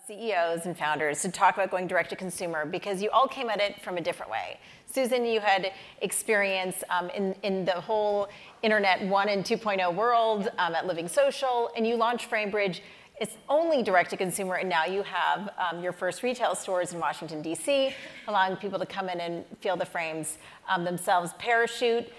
CEOs and founders to talk about going direct to consumer because you all came at it from a different way. Susan, you had experience in the whole internet 1 and 2.0 world at Living Social, and you launched Framebridge. It's only direct to consumer, and now you have your first retail stores in Washington, D.C., allowing people to come in and feel the frames themselves. Parachute,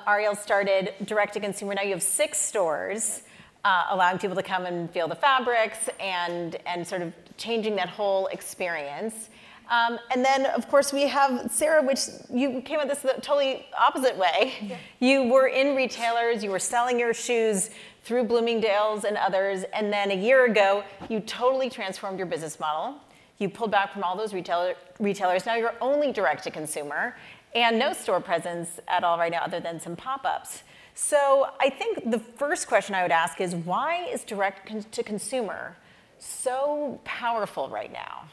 Ariel started direct to consumer. Now you have 6 stores, allowing people to come and feel the fabrics and sort of changing that whole experience. And then, of course, we have Sarah, which you came at this the totally opposite way. Yeah. You were in retailers, you were selling your shoes through Bloomingdale's and others, and then a year ago, you totally transformed your business model. You pulled back from all those retailers. Now you're only direct to consumer, and no store presence at all right now other than some pop-ups. So I think the first question I would ask is, why is direct to consumer so powerful right now?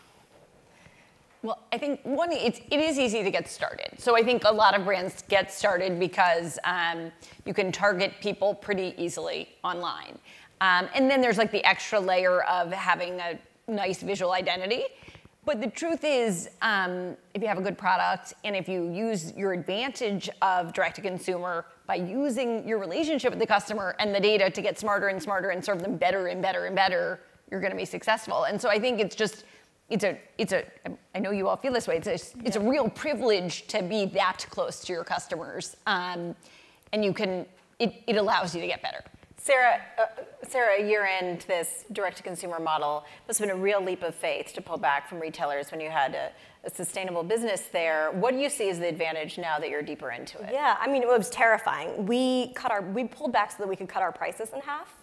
Well, I think one, it is easy to get started. So I think a lot of brands get started because you can target people pretty easily online. And then there's like the extra layer of having a nice visual identity. But the truth is, if you have a good product and if you use your advantage of direct-to-consumer by using your relationship with the customer and the data to get smarter and smarter and serve them better and better and better, you're going to be successful. And so I think it's just, I know you all feel this way, it's a real privilege to be that close to your customers. And you can, it allows you to get better. Sarah, a year into this direct-to-consumer model, must have been a real leap of faith to pull back from retailers when you had a sustainable business there. What do you see as the advantage now that you're deeper into it? Yeah, I mean, it was terrifying. We pulled back so that we could cut our prices in half.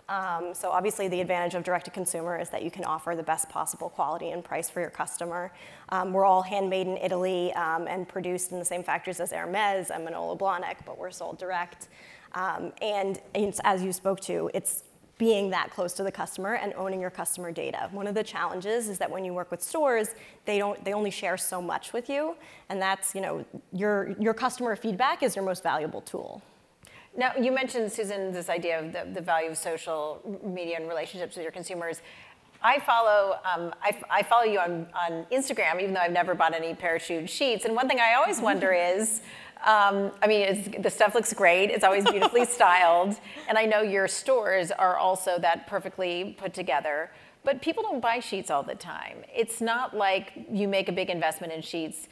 So obviously the advantage of direct-to-consumer is that you can offer the best possible quality and price for your customer. We're all handmade in Italy and produced in the same factories as Hermes and Manolo Blahnik, but we're sold direct. And it's, as you spoke to, it's being that close to the customer and owning your customer data. One of the challenges is that when you work with stores, they only share so much with you, and that's, you know, your customer feedback is your most valuable tool. Now, you mentioned, Susan, this idea of the value of social media and relationships with your consumers. I follow you on Instagram, even though I've never bought any Parachute sheets. And one thing I always wonder is, I mean, the stuff looks great. It's always beautifully styled. And I know your stores are also that perfectly put together. But people don't buy sheets all the time. It's not like you make a big investment in sheets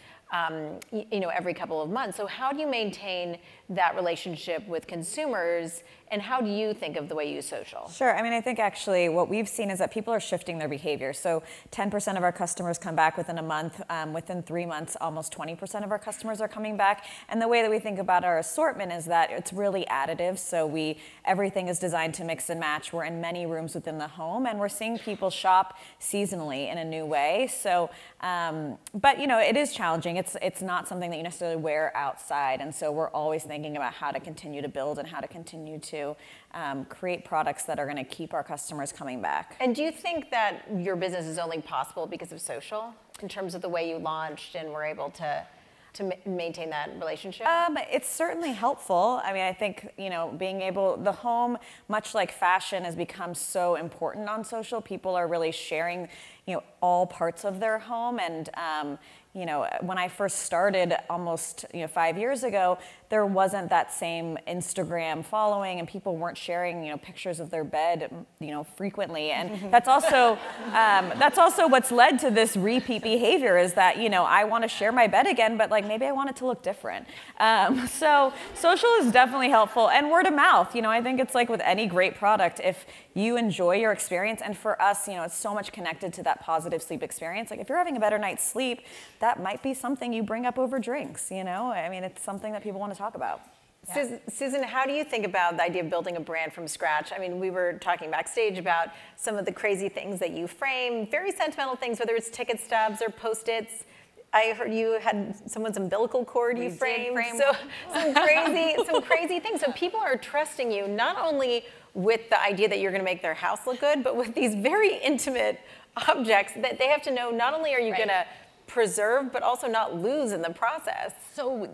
you know, every couple of months. So how do you maintain that relationship with consumers, and how do you think of the way you use social? Sure. I mean, I think actually what we've seen is that people are shifting their behavior. So 10% of our customers come back within a month. Within 3 months, almost 20% of our customers are coming back. And the way that we think about our assortment is that it's really additive. So everything is designed to mix and match. We're in many rooms within the home, and we're seeing people shop seasonally in a new way. So, but you know, it is challenging. It's not something that you necessarily wear outside. And so we're always thinking about how to continue to build and how to continue to create products that are going to keep our customers coming back. And do you think that your business is only possible because of social, in terms of the way you launched and were able to maintain that relationship? It's certainly helpful. I mean, I think, you know, the home, much like fashion, has become so important on social. People are really sharing, you know, all parts of their home. And, you know, when I first started almost, 5 years ago, there wasn't that same Instagram following, and people weren't sharing, pictures of their bed, frequently. And that's also what's led to this repeat behavior, is that, I want to share my bed again, but like maybe I want it to look different. So social is definitely helpful, and word of mouth. I think it's like with any great product, if you enjoy your experience, and for us, it's so much connected to that positive sleep experience. Like if you're having a better night's sleep, that might be something you bring up over drinks, I mean, it's something that people want to talk about. Yeah. Susan, how do you think about the idea of building a brand from scratch? I mean, we were talking backstage about some of the crazy things that you frame, very sentimental things, whether it's ticket stubs or Post-its. I heard you had someone's umbilical cord you framed. So some crazy things. So people are trusting you not only with the idea that you're going to make their house look good, but with these very intimate objects that they have to know not only are you going to preserve, but also not lose in the process. So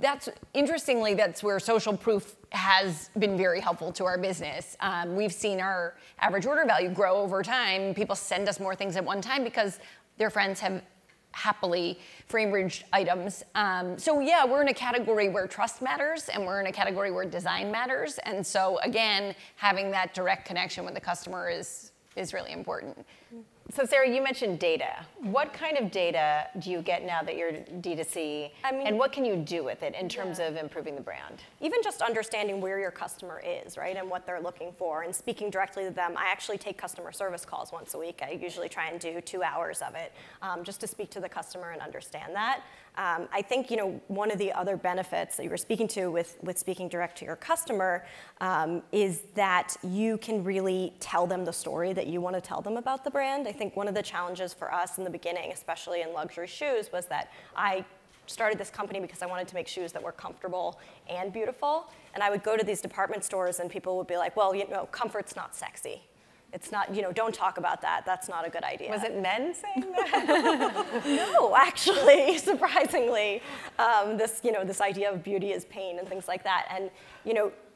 interestingly, that's where social proof has been very helpful to our business. We've seen our average order value grow over time. People send us more things at one time because their friends have happily Framebridge items. So yeah, we're in a category where trust matters, and we're in a category where design matters. And so again, having that direct connection with the customer is really important. So Sarah, you mentioned data. What kind of data do you get now that you're D2C? And what can you do with it in terms of improving the brand? Even just understanding where your customer is, right, and what they're looking for, and speaking directly to them. I actually take customer service calls once a week. I usually try and do 2 hours of it, just to speak to the customer and understand that. I think, one of the other benefits that you were speaking to with speaking direct to your customer is that you can really tell them the story that you want to tell them about the brand. I think one of the challenges for us in the beginning, especially in luxury shoes, was that I started this company because I wanted to make shoes that were comfortable and beautiful. And I would go to these department stores and people would be like, well, comfort's not sexy. It's not, don't talk about that. That's not a good idea. Was it men saying that? No, actually, surprisingly. This idea of beauty is pain and things like that. And,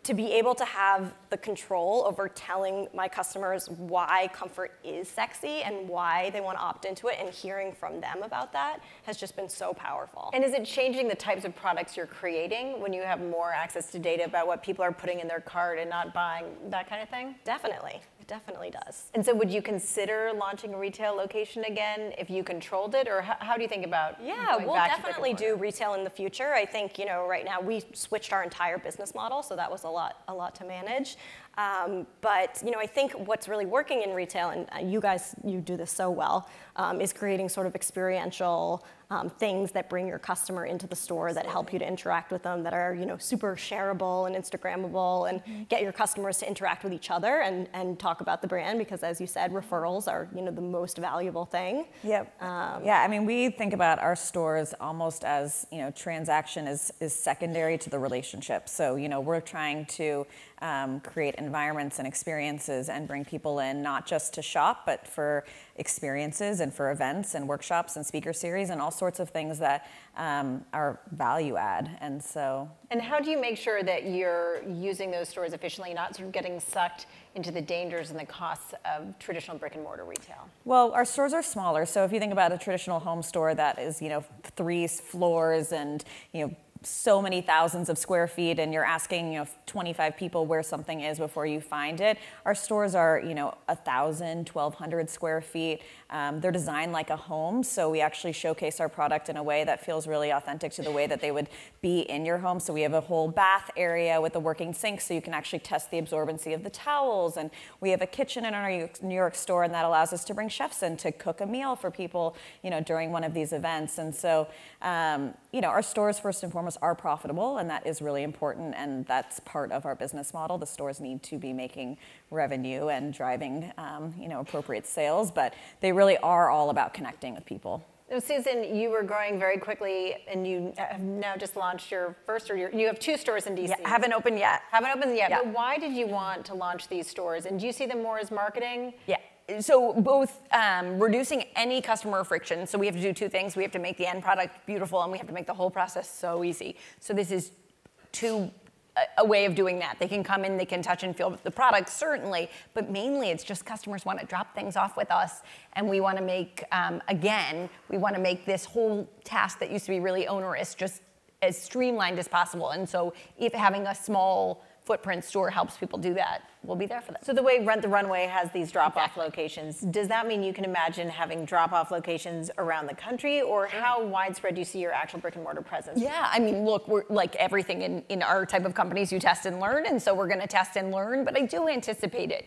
to be able to have the control over telling my customers why comfort is sexy and why they want to opt into it and hearing from them about that has just been so powerful. And is it changing the types of products you're creating when you have more access to data about what people are putting in their cart and not buying, that kind of thing? Definitely. It definitely does. And so would you consider launching a retail location again if you controlled it? Or how do you think about going we'll back to definitely do retail in the future. I think, right now we switched our entire business model, so that was a lot to manage. But I think what's really working in retail, and you do this so well, is creating sort of experiential things that bring your customer into the store, that help you to interact with them, that are super shareable and Instagrammable, and get your customers to interact with each other and talk about the brand, because as you said, referrals are the most valuable thing. Yep. I mean, we think about our stores almost as transaction is secondary to the relationship. So we're trying to create environments and experiences and bring people in not just to shop, but for experiences and for events and workshops and speaker series and all sorts of things that are value add. And so. And how do you make sure that you're using those stores efficiently, not sort of getting sucked into the dangers and the costs of traditional brick and mortar retail? Well, our stores are smaller. So if you think about a traditional home store that is, 3 floors and, so many thousands of square feet, and you're asking 25 people where something is before you find it. Our stores are 1,000, 1,200 square feet. They're designed like a home, so we actually showcase our product in a way that feels really authentic to the way that they would be in your home. So we have a whole bath area with a working sink, so you can actually test the absorbency of the towels. And we have a kitchen in our New York store, and that allows us to bring chefs in to cook a meal for people during one of these events. And so our stores first and foremost are profitable, and that is really important, and that's part of our business model. The stores need to be making revenue and driving appropriate sales, but they really are all about connecting with people. So Susan, you were growing very quickly, and you have now just launched your first, or you have 2 stores in DC. Yeah, haven't opened yet. Haven't opened yet, Yeah. but why did you want to launch these stores? And do you see them more as marketing? Yeah. So both reducing any customer friction. So we have to do 2 things. We have to make the end product beautiful, and we have to make the whole process so easy. So this is a way of doing that. They can come in, they can touch and feel the product, certainly, but mainly it's just customers want to drop things off with us, and we want to make, we want to make this whole task that used to be really onerous just as streamlined as possible. And so if having a small footprint store helps people do that, we'll be there for them. So the way Rent the Runway has these drop-off locations, does that mean you can imagine having drop-off locations around the country, or how widespread do you see your actual brick and mortar presence? Yeah, I mean, look, we're like everything in our type of companies, you test and learn, and so we're going to test and learn, but I do anticipate it.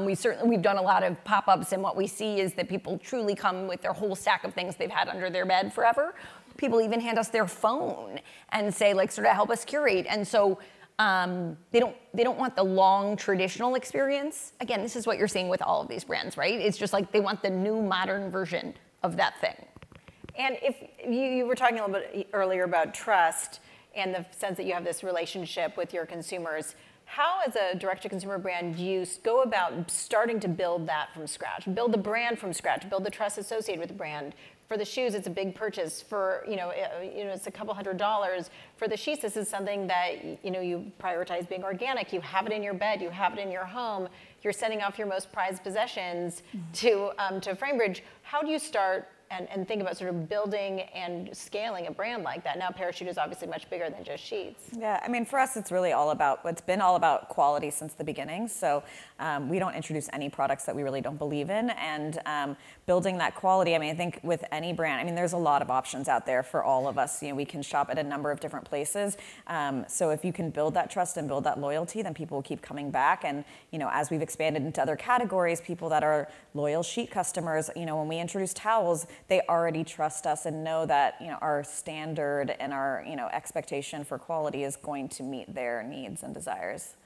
We've done a lot of pop-ups, and what we see is that people truly come with their whole stack of things they've had under their bed forever. People even hand us their phone and say, like, sort of help us curate, and so they don't want the long traditional experience. Again, this is what you're seeing with all of these brands, right? It's just like they want the new modern version of that thing. And if you were talking a little bit earlier about trust and the sense that you have this relationship with your consumers, how, as a direct-to-consumer brand, do you go about starting to build that from scratch, build the brand from scratch, build the trust associated with the brand? For the shoes, it's a big purchase. For it's a couple $100s. For the sheets, this is something that you prioritize being organic. You have it in your bed. You have it in your home. You're sending off your most prized possessions to Framebridge. How do you start and think about sort of building and scaling a brand like that. Now Parachute is obviously much bigger than just sheets. Yeah, I mean, for us, it's really it's been all about quality since the beginning. So we don't introduce any products that we really don't believe in. And building that quality, I mean, I think with any brand, I mean, there's a lot of options out there for all of us. You know, we can shop at a number of different places. So if you can build that trust and build that loyalty, then people will keep coming back. And, you know, as we've expanded into other categories, people that are loyal sheet customers, you know, when we introduce towels, they already trust us and know that, you know, our standard and our, you know, expectation for quality is going to meet their needs and desires.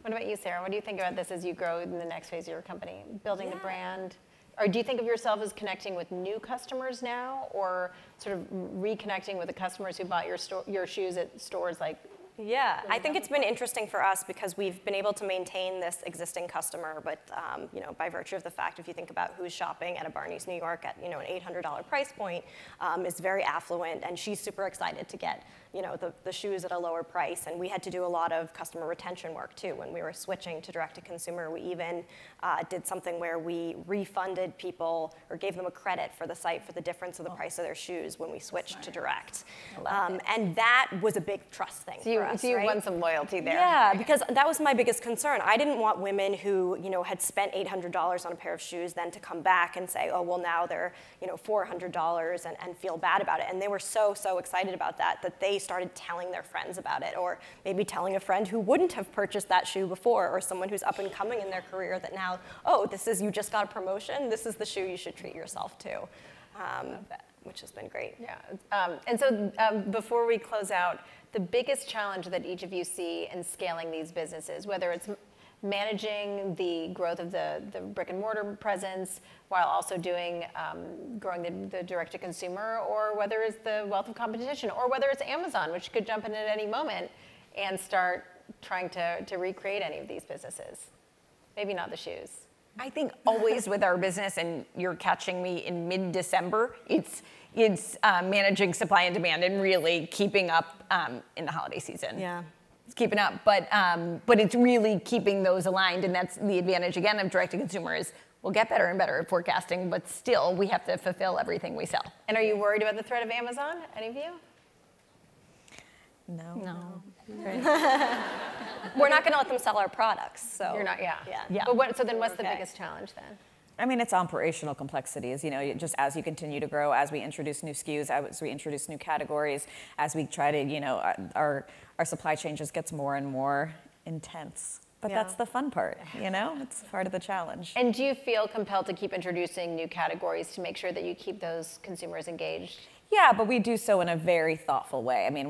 What about you, Sarah? What do you think about this as you grow in the next phase of your company? Building the brand? Or do you think of yourself as connecting with new customers now, or sort of reconnecting with the customers who bought your shoes at stores like? Yeah, I think it's been interesting for us because we've been able to maintain this existing customer, but you know, by virtue of the fact, if you think about who's shopping at a Barney's New York at, you know, an $800 price point, is very affluent, and she's super excited to get, you know, the shoes at a lower price. And we had to do a lot of customer retention work too when we were switching to direct to consumer. We even did something where we refunded people or gave them a credit for the site for the difference of the price of their shoes when we switched to direct. And that was a big trust thing. So you won some loyalty there. Yeah, because that was my biggest concern. I didn't want women who, you know, had spent $800 on a pair of shoes then to come back and say, oh, well, now they're, you know, $400 and feel bad about it. And they were so excited about that they started telling their friends about it, or maybe telling a friend who wouldn't have purchased that shoe before, or someone who's up and coming in their career that now, oh, you just got a promotion, this is the shoe you should treat yourself to. Which has been great. Yeah, and so before we close out, the biggest challenge that each of you see in scaling these businesses, whether it's managing the growth of the brick and mortar presence while also growing the direct to consumer, or whether it's the wealth of competition, or whether it's Amazon, which could jump in at any moment and start trying to recreate any of these businesses. Maybe not the shoes. I think always with our business, and you're catching me in mid-December, it's managing supply and demand and really keeping up in the holiday season. Yeah. It's keeping up, but it's really keeping those aligned, and that's the advantage, again, of direct-to-consumer is we'll get better and better at forecasting, but still, we have to fulfill everything we sell. And are you worried about the threat of Amazon, any of you? No. We're not going to let them sell our products, so. You're not, yeah. Yeah. But so then what's the biggest challenge then? I mean, it's operational complexities, you know, just as you continue to grow, as we introduce new SKUs, as we introduce new categories, as we try to, you know, our supply chain just gets more and more intense. But that's the fun part, you know? It's part of the challenge. And do you feel compelled to keep introducing new categories to make sure that you keep those consumers engaged? Yeah, but we do so in a very thoughtful way. I mean,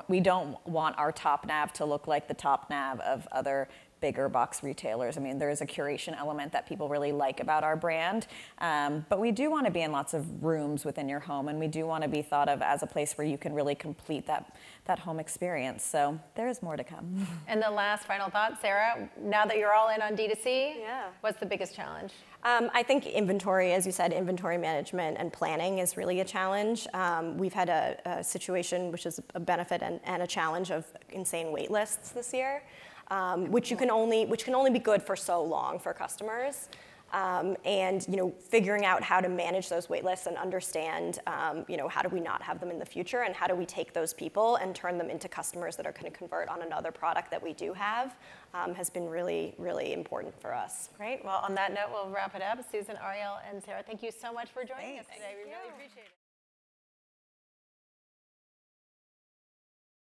we don't want our top nav to look like the top nav of other bigger box retailers. I mean, there is a curation element that people really like about our brand, but we do want to be in lots of rooms within your home, and we do want to be thought of as a place where you can really complete that home experience. So there is more to come. And the last final thought, Sarah, now that you're all in on D2C, what's the biggest challenge? I think inventory, as you said, inventory management and planning is really a challenge. We've had a situation which is a benefit and a challenge of insane wait lists this year. Which can only be good for so long for customers, and you know, figuring out how to manage those wait lists and understand, you know, how do we not have them in the future, and how do we take those people and turn them into customers that are going to convert on another product that we do have, has been really, really important for us. Great. Well, on that note, we'll wrap it up. Susan, Ariel, and Sarah, thank you so much for joining us today. We really